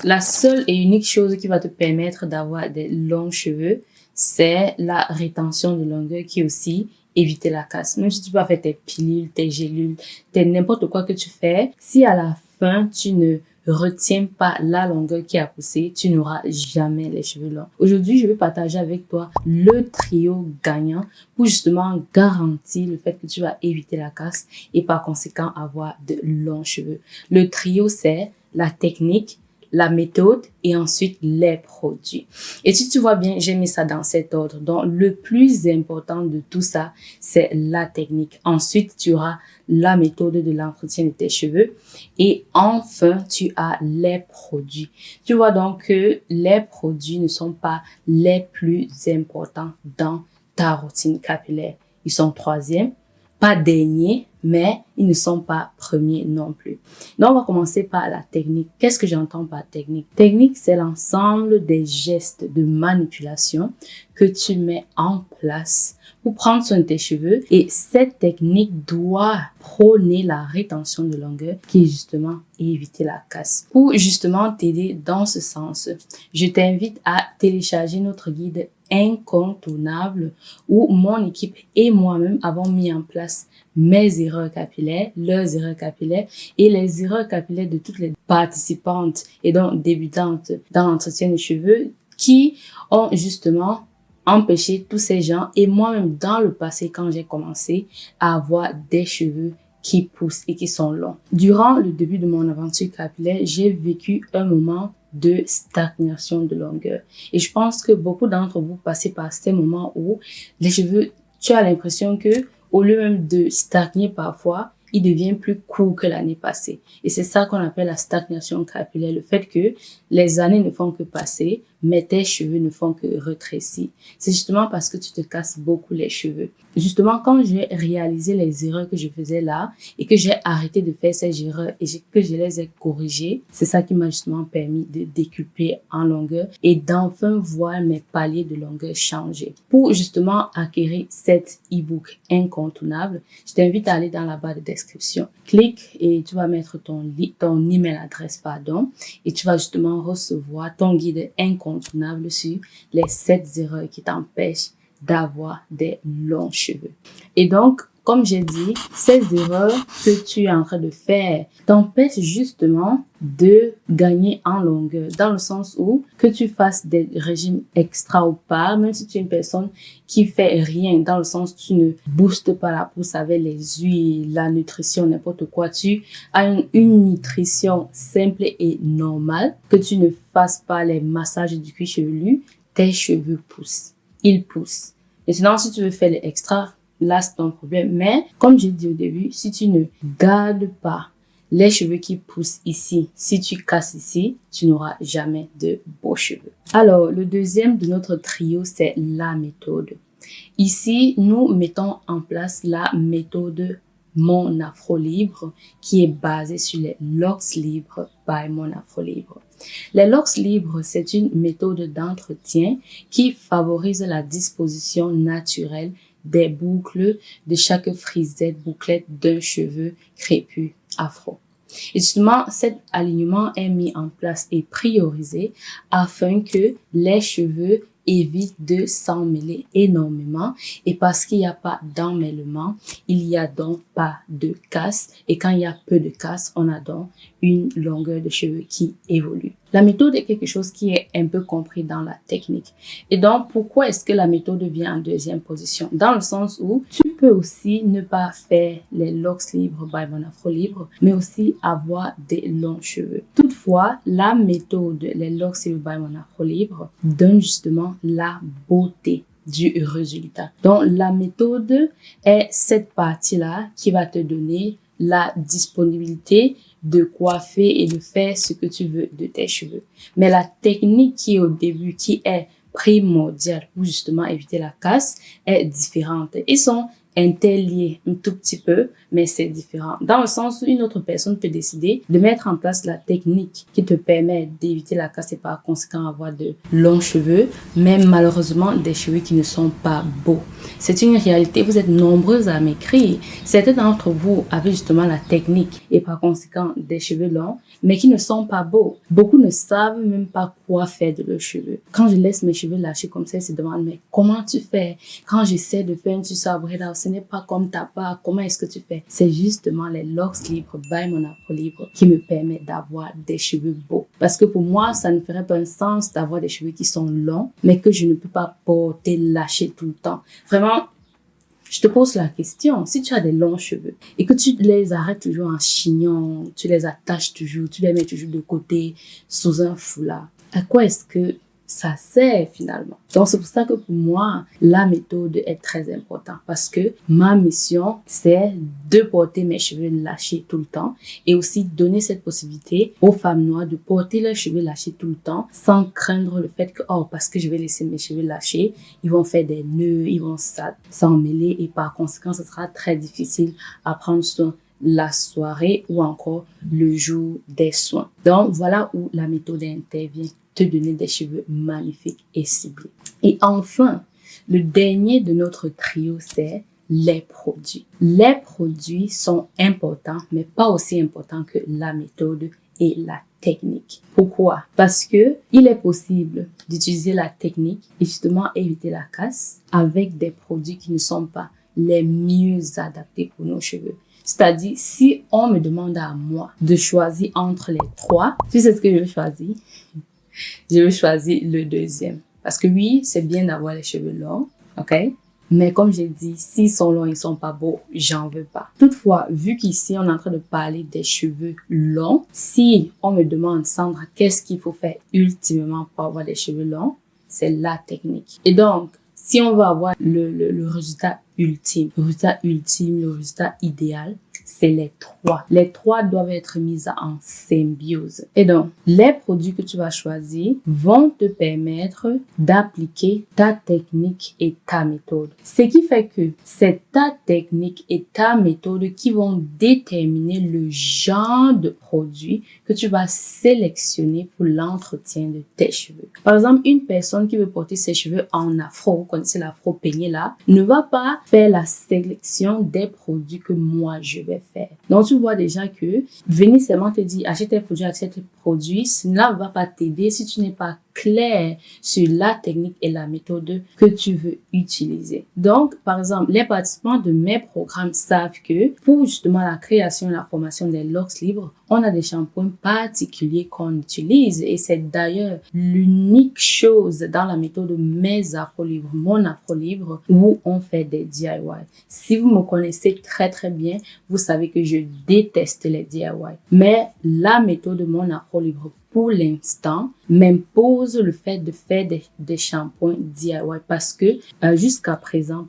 La seule et unique chose qui va te permettre d'avoir des longs cheveux, c'est la rétention de longueur qui est aussi éviter la casse. Même si tu vas faire tes pilules, tes gélules, n'importe quoi que tu fais, si à la fin tu ne retiens pas la longueur qui a poussé, tu n'auras jamais les cheveux longs. Aujourd'hui, je vais partager avec toi le trio gagnant pour justement garantir le fait que tu vas éviter la casse et par conséquent avoir de longs cheveux. Le trio, c'est la technique, la méthode et ensuite les produits. Et si tu vois bien, j'ai mis ça dans cet ordre. Donc, le plus important de tout ça, c'est la technique. Ensuite, tu auras la méthode de l'entretien de tes cheveux. Et enfin, tu as les produits. Tu vois donc que les produits ne sont pas les plus importants dans ta routine capillaire. Ils sont troisième, pas dernier, mais ils ne sont pas premiers non plus. Donc, on va commencer par la technique. Qu'est-ce que j'entends par technique? Technique, c'est l'ensemble des gestes de manipulation que tu mets en place pour prendre soin de tes cheveux. Et cette technique doit prôner la rétention de longueur qui est justement éviter la casse. Pour justement t'aider dans ce sens, je t'invite à télécharger notre guide incontournable où mon équipe et moi-même avons mis en place mes erreurs capillaires, leurs erreurs capillaires et les erreurs capillaires de toutes les participantes et donc débutantes dans l'entretien des cheveux qui ont justement empêché tous ces gens et moi-même dans le passé quand j'ai commencé à avoir des cheveux qui poussent et qui sont longs. Durant le début de mon aventure capillaire, j'ai vécu un moment de stagnation de longueur. Et je pense que beaucoup d'entre vous passez par ces moments où les cheveux, tu as l'impression que au lieu même de stagner parfois, il devient plus court que l'année passée. Et c'est ça qu'on appelle la stagnation capillaire, le fait que les années ne font que passer, mais tes cheveux ne font que rétrécir. C'est justement parce que tu te casses beaucoup les cheveux. Justement, quand j'ai réalisé les erreurs que je faisais là et que j'ai arrêté de faire ces erreurs et que je les ai corrigées, c'est ça qui m'a justement permis de décupler en longueur et d'enfin voir mes paliers de longueur changer. Pour justement acquérir cet e-book incontournable, je t'invite à aller dans la barre de description. Clique et tu vas mettre ton email adresse, et tu vas justement recevoir ton guide incontournable sur les 7 erreurs qui t'empêchent d'avoir des longs cheveux. Et donc, comme j'ai dit, ces erreurs que tu es en train de faire t'empêchent justement de gagner en longueur, dans le sens où que tu fasses des régimes extra ou pas, même si tu es une personne qui fait rien, dans le sens où tu ne boostes pas la pousse avec les huiles, la nutrition, n'importe quoi, tu as une nutrition simple et normale, que tu ne fasses pas les massages du cuir chevelu, tes cheveux poussent. Ils poussent. Maintenant, si tu veux faire les extras, là, c'est ton problème. Mais, comme j'ai dit au début, si tu ne gardes pas les cheveux qui poussent ici, si tu casses ici, tu n'auras jamais de beaux cheveux. Alors, le deuxième de notre trio, c'est la méthode. Ici, nous mettons en place la méthode Mon Afro Libre qui est basée sur les locks libres by Mon Afro Libre. Les locks libres, c'est une méthode d'entretien qui favorise la disposition naturelle des boucles de chaque frisette bouclette d'un cheveu crépus afro. Et justement, cet alignement est mis en place et priorisé afin que les cheveux évitent de s'emmêler énormément et parce qu'il n'y a pas d'emmêlement, il y a donc pas de casse et quand il y a peu de casse, on a donc une longueur de cheveux qui évolue. La méthode est quelque chose qui est un peu compris dans la technique. Et donc, pourquoi est-ce que la méthode vient en deuxième position? Dans le sens où tu peux aussi ne pas faire les locks libres by Mon Afro Libre, mais aussi avoir des longs cheveux. Toutefois, la méthode, les locks libres by Mon Afro Libre, donne justement la beauté du résultat. Donc, la méthode est cette partie-là qui va te donner la disponibilité de coiffer et de faire ce que tu veux de tes cheveux. Mais la technique qui est au début, qui est primordiale pour justement éviter la casse, est différente. Ils sont interliés un tout petit peu, mais c'est différent. Dans le sens où une autre personne peut décider de mettre en place la technique qui te permet d'éviter la casse et par conséquent avoir de longs cheveux, mais malheureusement des cheveux qui ne sont pas beaux. C'est une réalité, vous êtes nombreuses à m'écrire. Certains d'entre vous avaient justement la technique et par conséquent des cheveux longs, mais qui ne sont pas beaux. Beaucoup ne savent même pas quoi faire de leurs cheveux. Quand je laisse mes cheveux lâchés comme ça, ils se demandent, mais comment tu fais? Quand j'essaie de faire un tuto à Breda, ce n'est pas comme ta part, comment est-ce que tu fais? C'est justement les locks libres by mon Afro Libre qui me permet d'avoir des cheveux beaux. Parce que pour moi, ça ne ferait pas un sens d'avoir des cheveux qui sont longs, mais que je ne peux pas porter lâchés tout le temps. Vraiment, je te pose la question, si tu as des longs cheveux et que tu les arrêtes toujours en chignon, tu les attaches toujours, tu les mets toujours de côté sous un foulard, à quoi est-ce que ça sert finalement? Donc c'est pour ça que pour moi, la méthode est très importante parce que ma mission, c'est de porter mes cheveux lâchés tout le temps et aussi donner cette possibilité aux femmes noires de porter leurs cheveux lâchés tout le temps sans craindre le fait que, oh, parce que je vais laisser mes cheveux lâchés, ils vont faire des nœuds, ils vont s'emmêler et par conséquent, ce sera très difficile à prendre soin la soirée ou encore le jour des soins. Donc, voilà où la méthode intervient, te donner des cheveux magnifiques et ciblés. Et enfin, le dernier de notre trio, c'est les produits. Les produits sont importants, mais pas aussi importants que la méthode et la technique. Pourquoi? Parce que il est possible d'utiliser la technique et justement éviter la casse avec des produits qui ne sont pas les mieux adaptés pour nos cheveux. C'est-à-dire, si on me demande à moi de choisir entre les trois, tu sais ce que je vais choisir? Je vais choisir le deuxième. Parce que oui, c'est bien d'avoir les cheveux longs, ok? Mais comme j'ai dit, s'ils sont longs, ils sont pas beaux, j'en veux pas. Toutefois, vu qu'ici, on est en train de parler des cheveux longs, si on me demande, Sandra, qu'est-ce qu'il faut faire ultimement pour avoir des cheveux longs? C'est la technique. Et donc, si on veut avoir le résultat ultime, le résultat idéal, c'est les trois. Les trois doivent être mis en symbiose. Et donc, les produits que tu vas choisir vont te permettre d'appliquer ta technique et ta méthode. Ce qui fait que c'est ta technique et ta méthode qui vont déterminer le genre de produit que tu vas sélectionner pour l'entretien de tes cheveux. Par exemple, une personne qui veut porter ses cheveux en afro, vous connaissez l'afro peigné là, ne va pas faire la sélection des produits que moi je vais faire. Donc, tu vois déjà que venir seulement te dire achète tes produits, cela ne va pas t'aider si tu n'es pas clair sur la technique et la méthode que tu veux utiliser. Donc, par exemple, les participants de mes programmes savent que pour justement la création et la formation des locks libres, on a des shampoings particuliers qu'on utilise et c'est d'ailleurs l'unique chose dans la méthode mes afro libres, mon afro libre où on fait des DIY. Si vous me connaissez très très bien, vous savez que je déteste les DIY. Mais la méthode mon afro libre pour l'instant, m'impose le fait de faire des shampoings DIY parce que jusqu'à présent,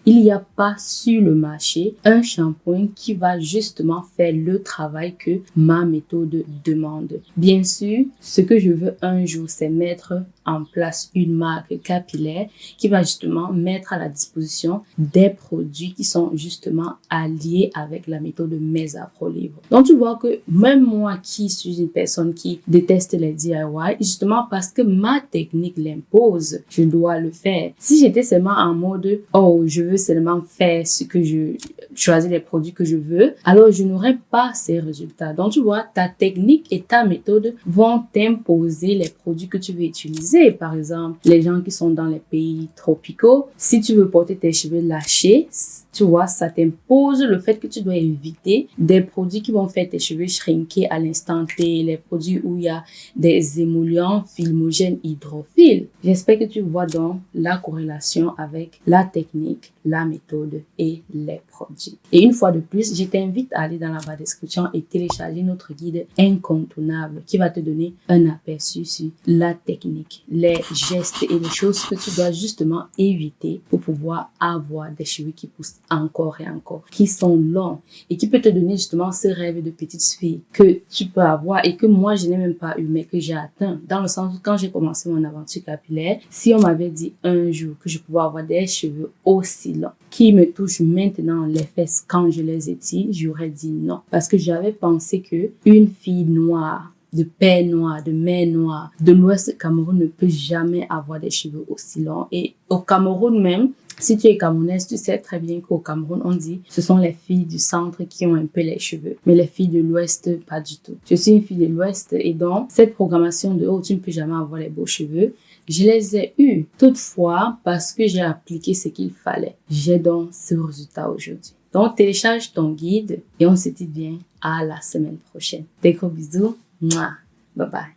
il n'y a pas sur le marché un shampoing qui va justement faire le travail que ma méthode demande. Bien sûr, ce que je veux un jour, c'est mettre en place une marque capillaire qui va justement mettre à la disposition des produits qui sont justement alliés avec la méthode mes afro libres. Donc, tu vois que même moi qui suis une personne qui déteste les DIY, justement parce que ma technique l'impose, je dois le faire. Si j'étais seulement en mode, oh, je veux seulement faire ce que choisir les produits que je veux, alors je n'aurais pas ces résultats. Donc, tu vois, ta technique et ta méthode vont t'imposer les produits que tu veux utiliser. Par exemple, les gens qui sont dans les pays tropicaux, si tu veux porter tes cheveux lâchés, tu vois, ça t'impose le fait que tu dois éviter des produits qui vont faire tes cheveux shrinker à l'instant T, les produits où il y a des émollients filmogènes hydrophiles. J'espère que tu vois donc la corrélation avec la technique, la méthode et les produits. Et une fois de plus, je t'invite à aller dans la barre de description et télécharger notre guide incontournable qui va te donner un aperçu sur la technique, les gestes et les choses que tu dois justement éviter pour pouvoir avoir des cheveux qui poussent encore et encore, qui sont longs et qui peut te donner justement ce rêve de petite fille que tu peux avoir et que moi je n'ai même pas eu, mais que j'ai atteint. Dans le sens où quand j'ai commencé mon aventure capillaire, si on m'avait dit un jour que je pouvais avoir des cheveux aussi longs, qui me touchent maintenant les fesses quand je les étire, j'aurais dit non. Parce que j'avais pensé que une fille noire, de père noir, de mère noire, de l'Ouest du Cameroun ne peut jamais avoir des cheveux aussi longs. Et au Cameroun même, si tu es camerounaise, tu sais très bien qu'au Cameroun, on dit ce sont les filles du centre qui ont un peu les cheveux. Mais les filles de l'Ouest, pas du tout. Je suis une fille de l'Ouest et donc, cette programmation de « oh, tu ne peux jamais avoir les beaux cheveux », je les ai eus. Toutefois, parce que j'ai appliqué ce qu'il fallait. J'ai donc ce résultat aujourd'hui. Donc, télécharge ton guide et on se dit bien à la semaine prochaine. Des gros bisous. Mouah. Bye bye.